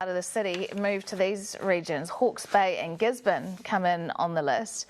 out of the city move to these regions. Hawke's Bay and Gisborne come in on the list.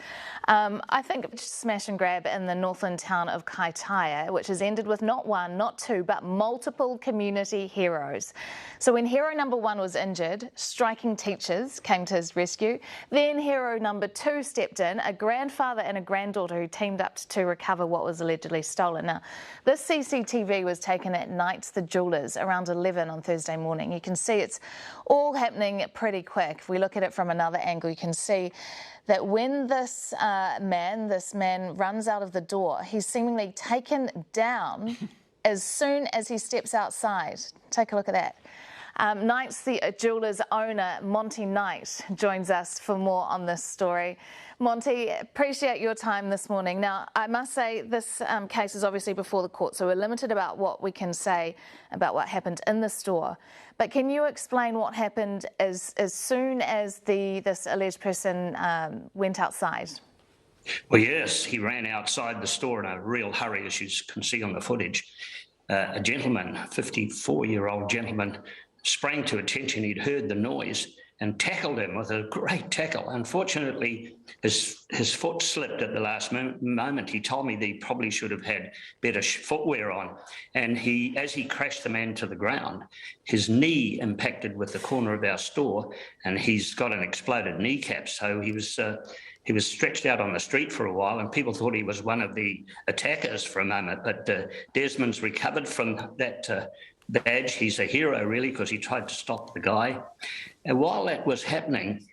I think smash and grab in the northland town of Kaitaia, which has ended with not one, not two, but multiple community heroes. So when hero number one was injured, striking teachers came to his rescue. Then hero number two stepped in, a grandfather and a granddaughter who teamed up to recover what was allegedly stolen. Now, this CCTV was taken at Knight's the Jewellers around 11 on Thursday morning. You can see it's all happening pretty quick. If we look at it from another angle, you can see that when this man runs out of the door, he's seemingly taken down as soon as he steps outside. Take a look at that. Knight's the Jewellers owner, Monty Knight, joins us for more on this story. Monty, appreciate your time this morning. Now, I must say this case is obviously before the court, so we're limited about what we can say about what happened in the store. But can you explain what happened as soon as this alleged person went outside? Well, yes, he ran outside the store in a real hurry, as you can see on the footage. A gentleman, 54-year-old gentleman, sprang to attention. He'd heard the noise and tackled him with a great tackle. Unfortunately, his foot slipped at the last moment. He told me that he probably should have had better footwear on. And as he crashed the man to the ground, his knee impacted with the corner of our store, and he's got an exploded kneecap. So he was stretched out on the street for a while, and people thought he was one of the attackers for a moment. But Desmond's recovered from that badge. He's a hero, really, because he tried to stop the guy. And while that was happening,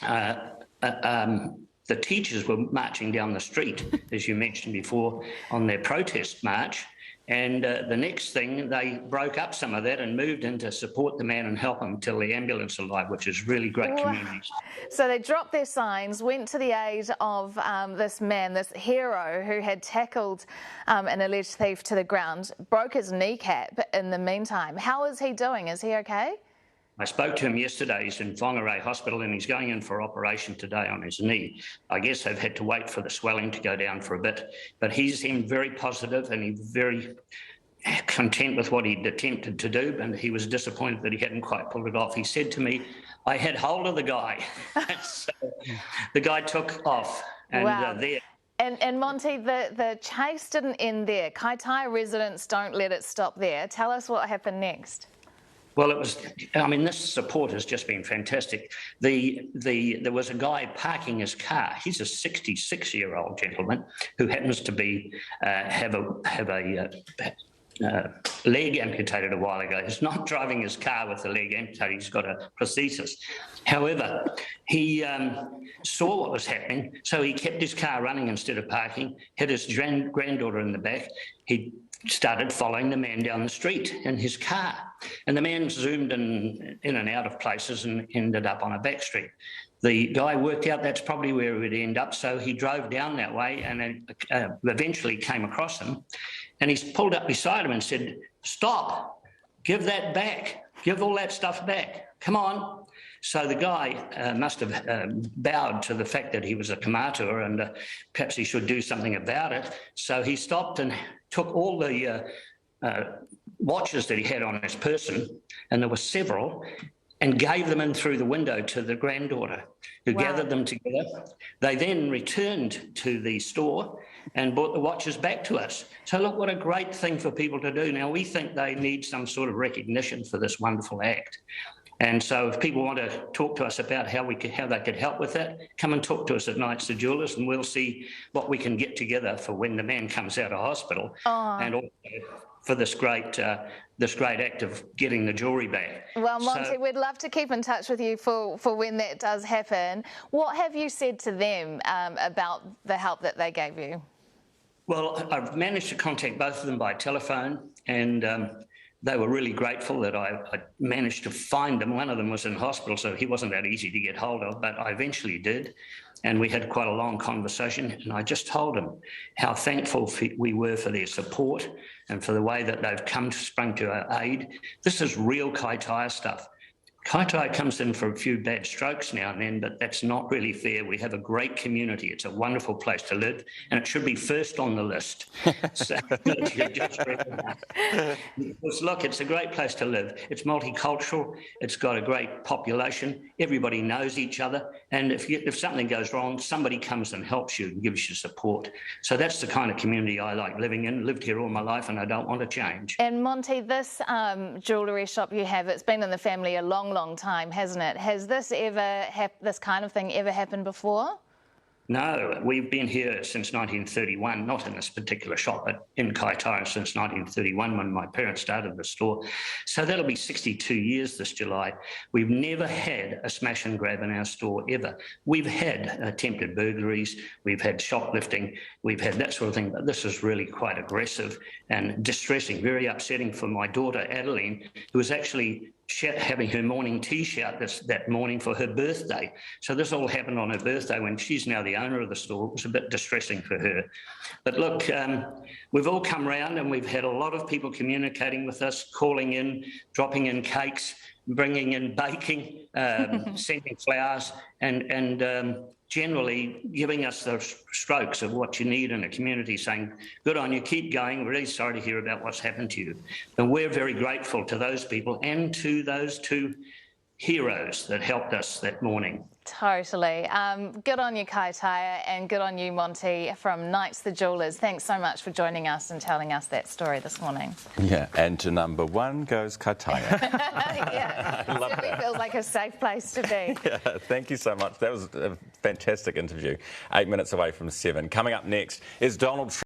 the teachers were marching down the street, as you mentioned before, on their protest march. And the next thing, they broke up some of that and moved in to support the man and help him till the ambulance arrived, which is really great community. So they dropped their signs, went to the aid of this man, this hero who had tackled an alleged thief to the ground, broke his kneecap in the meantime. How is he doing? Is he okay? I spoke to him yesterday. He's in Whangarei Hospital and he's going in for operation today on his knee. I guess they've had to wait for the swelling to go down for a bit, but he seemed very positive and he's very content with what he'd attempted to do, and he was disappointed that he hadn't quite pulled it off. He said to me, I had hold of the guy. So the guy took off and wow. There. And Monty, the chase didn't end there. Kaitaia residents don't let it stop there. Tell us what happened next. Well, this support has just been fantastic. There was a guy parking his car. He's a 66-year-old gentleman who happens to be have a leg amputated a while ago. He's not driving his car with the leg amputated. He's got a prosthesis. However, he saw what was happening, so he kept his car running instead of parking, hit his granddaughter in the back. He started following the man down the street in his car. And the man zoomed in and out of places and ended up on a back street. The guy worked out that's probably where he would end up, so he drove down that way and eventually came across him. And he pulled up beside him and said, "Stop, give that back, give all that stuff back, come on." So the guy must have bowed to the fact that he was a kamātua and perhaps he should do something about it. So he stopped and took all the watches that he had on his person, and there were several, and gave them in through the window to the granddaughter, who wow. gathered them together. They then returned to the store and brought the watches back to us. So look, what a great thing for people to do. Now, we think they need some sort of recognition for this wonderful act. And so if people want to talk to us about how they could help with that, come and talk to us at Knight's the Jewellers, and we'll see what we can get together for when the man comes out of hospital, and also for this great act of getting the jewellery back. Well, Monty, we'd love to keep in touch with you for when that does happen. What have you said to them about the help that they gave you? Well, I've managed to contact both of them by telephone, and they were really grateful that I managed to find them. One of them was in hospital, so he wasn't that easy to get hold of, but I eventually did. And we had quite a long conversation, and I just told them how thankful we were for their support and for the way that they've sprung to our aid. This is real Kaitaia stuff. Kaitaia comes in for a few bad strokes now and then, but that's not really fair. We have a great community. It's a wonderful place to live, and it should be first on the list. So, look, it's a great place to live. It's multicultural. It's got a great population. Everybody knows each other, and if something goes wrong, somebody comes and helps you and gives you support. So that's the kind of community I like living in. Lived here all my life, and I don't want to change. And Monty, this jewellery shop you have, it's been in the family a long time, hasn't it? Has this this kind of thing ever happened before? No, we've been here since 1931, not in this particular shop, but in Kaitaia since 1931 when my parents started the store. So that'll be 62 years this July. We've never had a smash and grab in our store ever. We've had attempted burglaries, we've had shoplifting, we've had that sort of thing, but this is really quite aggressive and distressing, very upsetting for my daughter Adeline, who was actually having her morning tea shout that morning for her birthday. So this all happened on her birthday when she's now the owner of the store. It was a bit distressing for her. But look, we've all come round and we've had a lot of people communicating with us, calling in, dropping in cakes, bringing in baking, sending flowers, and generally giving us the strokes of what you need in a community, saying, good on you, keep going, we're really sorry to hear about what's happened to you. And we're very grateful to those people and to those two heroes that helped us that morning. Totally. Good on you, Kaitaia, and good on you, Monty, from Knights the Jewellers. Thanks so much for joining us and telling us that story this morning. Yeah, and to number one goes Kaitaia. Yeah, it certainly feels like a safe place to be. Yeah, thank you so much. That was a fantastic interview. 8 minutes away from 7. Coming up next is Donald Trump.